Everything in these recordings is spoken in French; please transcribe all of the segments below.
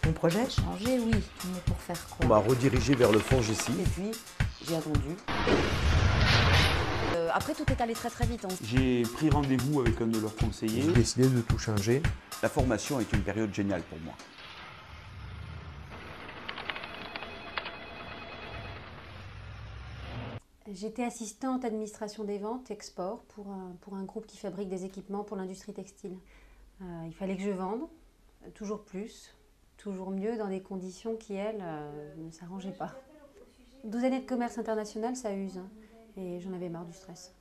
Mon projet? Changer, oui, mais pour faire quoi? On m'a redirigé vers le fonds GECI. Et puis, j'ai attendu. Après, tout est allé très très vite. J'ai pris rendez-vous avec un de leurs conseillers. J'ai décidé de tout changer. La formation est une période géniale pour moi. J'étais assistante administration des ventes, export, pour un groupe qui fabrique des équipements pour l'industrie textile. Il fallait que je vende, toujours plus, toujours mieux, dans des conditions qui, elles, ne s'arrangeaient pas. 12 années de commerce international, ça use, hein, et j'en avais marre du stress.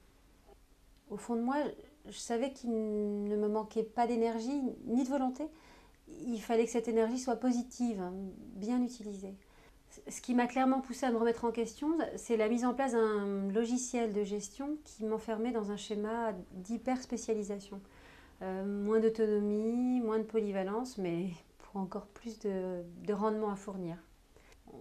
Au fond de moi, je savais qu'il ne me manquait pas d'énergie, ni de volonté. Il fallait que cette énergie soit positive, hein, bien utilisée. Ce qui m'a clairement poussée à me remettre en question, c'est la mise en place d'un logiciel de gestion qui m'enfermait dans un schéma d'hyper-spécialisation. Moins d'autonomie, moins de polyvalence, mais pour encore plus de rendement à fournir.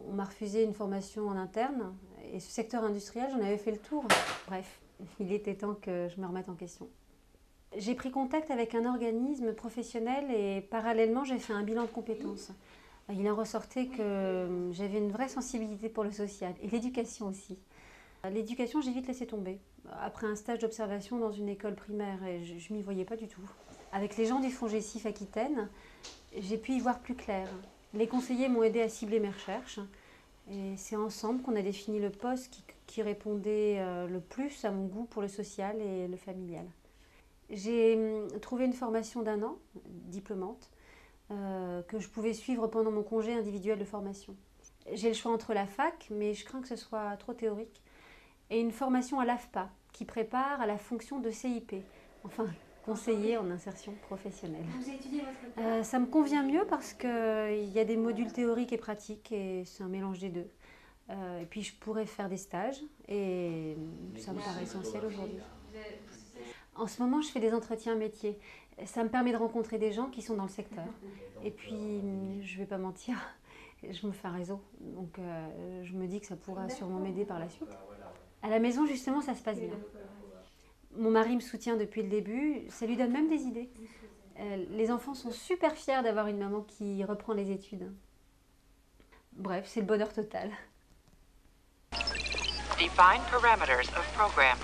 On m'a refusé une formation en interne, et ce secteur industriel, j'en avais fait le tour. Bref, il était temps que je me remette en question. J'ai pris contact avec un organisme professionnel et parallèlement, j'ai fait un bilan de compétences. Il en ressortait que j'avais une vraie sensibilité pour le social et l'éducation aussi. L'éducation, j'ai vite laissé tomber. Après un stage d'observation dans une école primaire, et je m'y voyais pas du tout. Avec les gens du fonds GECIF Aquitaine, j'ai pu y voir plus clair. Les conseillers m'ont aidé à cibler mes recherches. Et c'est ensemble qu'on a défini le poste qui répondait le plus à mon goût pour le social et le familial. J'ai trouvé une formation d'1 an, diplômante, que je pouvais suivre pendant mon congé individuel de formation. J'ai le choix entre la fac, mais je crains que ce soit trop théorique, et une formation à l'AFPA, qui prépare à la fonction de CIP, enfin conseiller en insertion professionnelle. Vous étudiez votre cas? Ça me convient mieux parce qu'il y a des modules théoriques et pratiques, et c'est un mélange des deux. Et puis je pourrais faire des stages, et ça me paraît essentiel aujourd'hui. En ce moment, je fais des entretiens métiers. Ça me permet de rencontrer des gens qui sont dans le secteur. Et puis, je ne vais pas mentir, je me fais un réseau. Donc, je me dis que ça pourra sûrement m'aider par la suite. À la maison, justement, ça se passe bien. Mon mari me soutient depuis le début. Ça lui donne même des idées. Les enfants sont super fiers d'avoir une maman qui reprend les études. Bref, c'est le bonheur total. Define parameters of program.